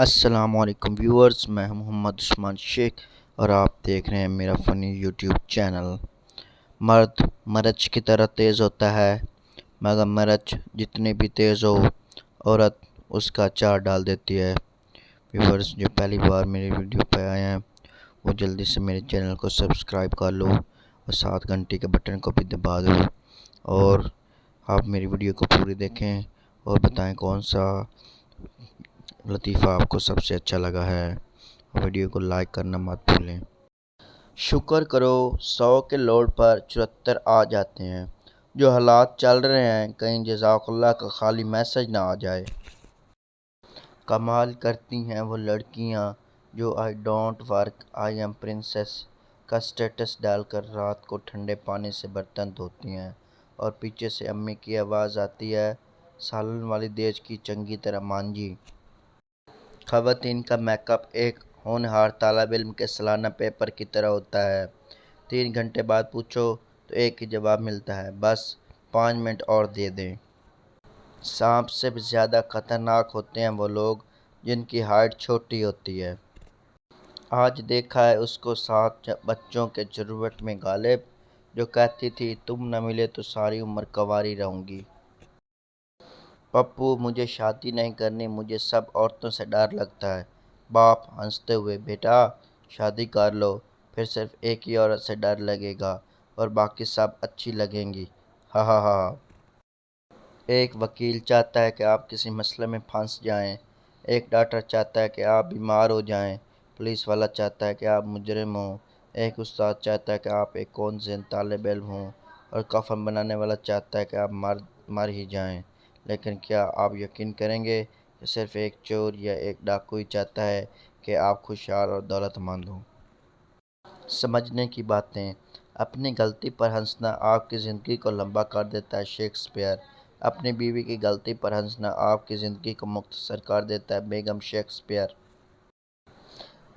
السلام علیکم ویورز، میں ہوں محمد عثمان شیخ اور آپ دیکھ رہے ہیں میرا فنی یوٹیوب چینل۔ مرد مرچ کی طرح تیز ہوتا ہے، مگر مرچ جتنی بھی تیز ہو، عورت اس کا اچار ڈال دیتی ہے۔ ویورز جو پہلی بار میری ویڈیو پہ آئے ہیں وہ جلدی سے میرے چینل کو سبسکرائب کر لو اور ساتھ گھنٹی کے بٹن کو بھی دبا دو، اور آپ میری ویڈیو کو پوری دیکھیں اور بتائیں کون سا لطیفہ آپ کو سب سے اچھا لگا ہے۔ ویڈیو کو لائک کرنا مت بھولیں۔ شکر کرو 100 کے لوڈ پر 74 آ جاتے ہیں۔ جو حالات چل رہے ہیں کہیں جزاک اللہ کا خالی میسج نہ آ جائے۔ کمال کرتی ہیں وہ لڑکیاں جو I don't work I am princess کا سٹیٹس ڈال کر رات کو ٹھنڈے پانی سے برتن دھوتی ہیں اور پیچھے سے امی کی آواز آتی ہے، سالن والی دیج کی چنگی طرح مانجی۔ خواتین کا میک اپ ایک ہونہار طالب علم کے سالانہ پیپر کی طرح ہوتا ہے۔ 3 گھنٹے بعد پوچھو تو ایک ہی جواب ملتا ہے، بس 5 منٹ اور دے دیں۔ سانپ سے بھی زیادہ خطرناک ہوتے ہیں وہ لوگ جن کی ہائٹ چھوٹی ہوتی ہے۔ آج دیکھا ہے اس کو 7 بچوں کے ضرورت میں غالب، جو کہتی تھی تم نہ ملے تو ساری عمر کنواری رہوں گی۔ پپو مجھے شادی نہیں کرنی، مجھے سب عورتوں سے ڈر لگتا ہے۔ باپ ہنستے ہوئے، بیٹا شادی کر لو، پھر صرف ایک ہی عورت سے ڈر لگے گا اور باقی سب اچھی لگیں گی، ہا ہا ہا۔ ایک وکیل چاہتا ہے کہ آپ کسی مسئلے میں پھنس جائیں، ایک ڈاکٹر چاہتا ہے کہ آپ بیمار ہو جائیں، پولیس والا چاہتا ہے کہ آپ مجرم ہوں، ایک استاد چاہتا ہے کہ آپ ایک کونسل طالب علم ہوں، اور کفن بنانے والا چاہتا ہے کہ آپ مر ہی جائیں۔ لیکن کیا آپ یقین کریں گے کہ صرف ایک چور یا ایک ڈاکو ہی چاہتا ہے کہ آپ خوشحال اور دولت مند ہوں۔ سمجھنے کی باتیں۔ اپنی غلطی پر ہنسنا آپ کی زندگی کو لمبا کر دیتا ہے، شیکسپیئر۔ اپنی بیوی کی غلطی پر ہنسنا آپ کی زندگی کو مختصر کر دیتا ہے، بیگم شیکسپیئر۔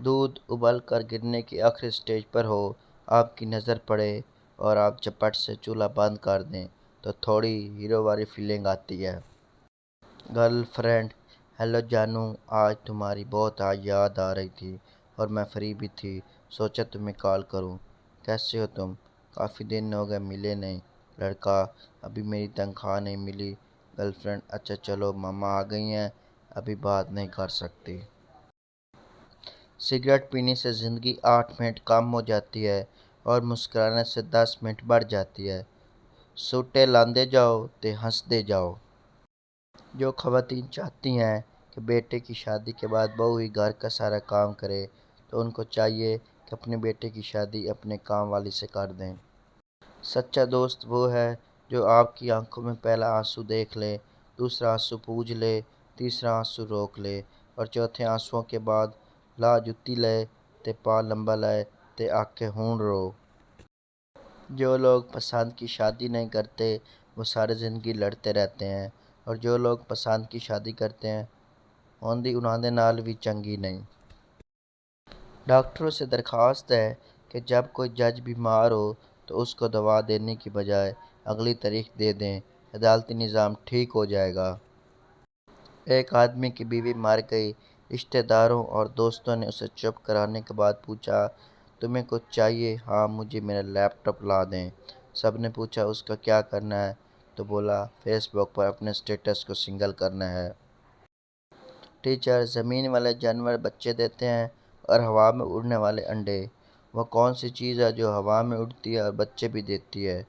دودھ ابل کر گرنے کی آخری سٹیج پر ہو، آپ کی نظر پڑے اور آپ جھپٹ سے چولہا بند کر دیں تو تھوڑی ہیرو والی فیلنگ آتی ہے۔ گرل فرینڈ: ہیلو جانو، آج تمہاری بہت یاد آ رہی تھی اور میں فری بھی تھی، سوچا تمہیں کال کروں۔ کیسے ہو تم؟ کافی دن ہو گئے ملے نہیں۔ لڑکا: ابھی میری تنخواہ نہیں ملی۔ گرل فرینڈ: اچھا چلو، ماما آ گئی ہیں، ابھی بات نہیں کر سکتی۔ سگریٹ پینے سے زندگی 8 منٹ کم ہو جاتی ہے اور مسکرانے سے 10 منٹ بڑھ جاتی ہے۔ سوٹے لاندے جاؤ تے ہنسدے جاؤ۔ جو خواتین چاہتی ہیں کہ بیٹے کی شادی کے بعد بہو ہی گھر کا سارا کام کرے، تو ان کو چاہیے کہ اپنے بیٹے کی شادی اپنے کام والی سے کر دیں۔ سچا دوست وہ ہے جو آپ کی آنکھوں میں پہلا آنسو دیکھ لے، دوسرا آنسو پوجھ لے، تیسرا آنسو روک لے، اور چوتھے آنسوؤں کے بعد لا جتی لے تے پا لمبا لے تے آکھے ہون رو۔ جو لوگ پسند کی شادی نہیں کرتے وہ ساری زندگی لڑتے رہتے ہیں، اور جو لوگ پسند کی شادی کرتے ہیں ہوندی انہاں دے نال بھی چنگی نہیں۔ ڈاکٹروں سے درخواست ہے کہ جب کوئی جج بیمار ہو تو اس کو دوا دینے کی بجائے اگلی تاریخ دے دیں، عدالتی نظام ٹھیک ہو جائے گا۔ ایک آدمی کی بیوی مر گئی، رشتہ داروں اور دوستوں نے اسے چپ کرانے کے بعد پوچھا، تمہیں کچھ چاہیے؟ ہاں، مجھے میرا لیپ ٹاپ لا دیں۔ سب نے پوچھا اس کا کیا کرنا ہے؟ تو بولا فیس بک پر اپنے سٹیٹس کو سنگل کرنا ہے۔ ٹیچر: زمین والے جانور بچے دیتے ہیں اور ہوا میں اڑنے والے انڈے، وہ کون سی چیز ہے جو ہوا میں اڑتی ہے اور بچے بھی دیتی ہے؟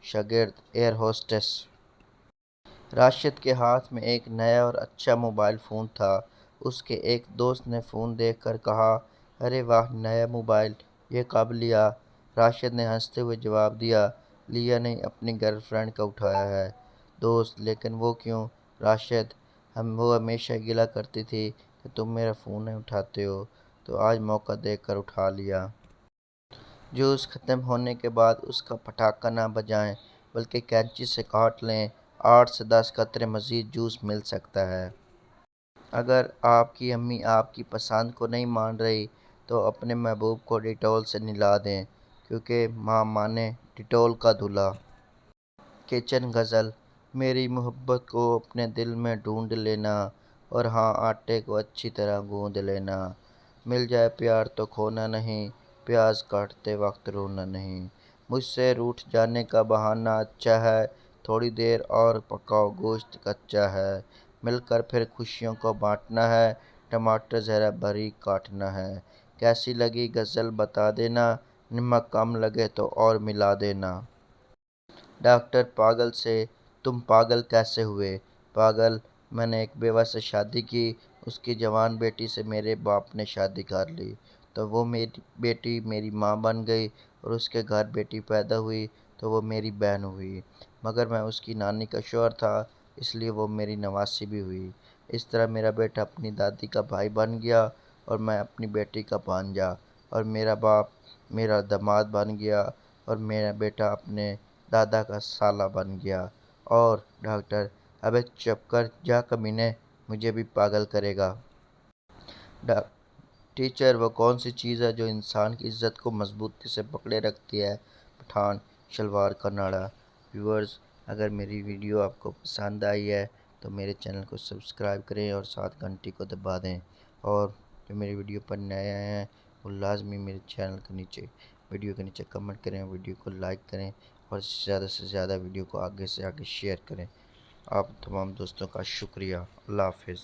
شاگرد: ایئر ہوسٹس۔ راشد کے ہاتھ میں ایک نیا اور اچھا موبائل فون تھا۔ اس کے ایک دوست نے فون دیکھ کر کہا، ارے واہ، نیا موبائل، یہ کب لیا؟ راشد نے ہنستے ہوئے جواب دیا، لیا نہیں، اپنی گرل فرینڈ کا اٹھایا ہے۔ دوست: لیکن وہ کیوں؟ راشد: وہ ہمیشہ گلا کرتی تھی کہ تم میرا فون نہیں اٹھاتے ہو، تو آج موقع دیکھ کر اٹھا لیا۔ جوس ختم ہونے کے بعد اس کا پٹاخہ نہ بجائیں بلکہ کینچی سے کاٹ لیں، 8 سے 10 قطرے مزید جوس مل سکتا ہے۔ اگر آپ کی امی آپ کی پسند کو نہیں مان رہی تو اپنے محبوب کو ڈیٹول سے نہلا دیں، کیونکہ ماں مانے ڈیٹول کا دھلا۔ کچن غزل: میری محبت کو اپنے دل میں ڈھونڈ لینا اور ہاں، آٹے کو اچھی طرح گوندھ لینا۔ مل جائے پیار تو کھونا نہیں، پیاز کاٹتے وقت رونا نہیں۔ مجھ سے روٹھ جانے کا بہانہ اچھا ہے، تھوڑی دیر اور پکاؤ گوشت کچا ہے۔ مل کر پھر خوشیوں کو بانٹنا ہے، ٹماٹر ذرا باریک کاٹنا ہے۔ کیسی لگی غزل بتا دینا، نمک کم لگے تو اور ملا دینا۔ ڈاکٹر پاگل سے تم پاگل کیسے ہوئے؟ پاگل، میں نے ایک بیوہ سے شادی کی، اس کی جوان بیٹی سے میرے باپ نے شادی کر لی، تو وہ میری بیٹی میری ماں بن گئی، اور اس کے گھر بیٹی پیدا ہوئی تو وہ میری بہن ہوئی، مگر میں اس کی نانی کا شوہر تھا، اس لیے وہ میری نواسی بھی ہوئی۔ اس طرح میرا بیٹا اپنی دادی کا بھائی بن گیا، اور میں اپنی بیٹی کا بھانجا، اور میرا باپ میرا داماد بن گیا، اور میرا بیٹا اپنے دادا کا سالہ بن گیا۔ اور ڈاکٹر، ابے چپ کر جا کمینے، مجھے بھی پاگل کرے گا۔ ٹیچر، وہ کون سی چیز ہے جو انسان کی عزت کو مضبوطی سے پکڑے رکھتی ہے؟ پٹھان، شلوار کا ناڑا۔ ویورز، اگر میری ویڈیو آپ کو پسند آئی ہے تو میرے چینل کو سبسکرائب کریں اور ساتھ گھنٹی کو دبا دیں، اور جو میری ویڈیو پر نئے آئے ہیں وہ لازمی میرے چینل کے نیچے ویڈیو کے نیچے کمنٹ کریں، ویڈیو کو لائک کریں، اور زیادہ سے زیادہ ویڈیو کو آگے سے آگے شیئر کریں۔ آپ تمام دوستوں کا شکریہ۔ اللہ حافظ۔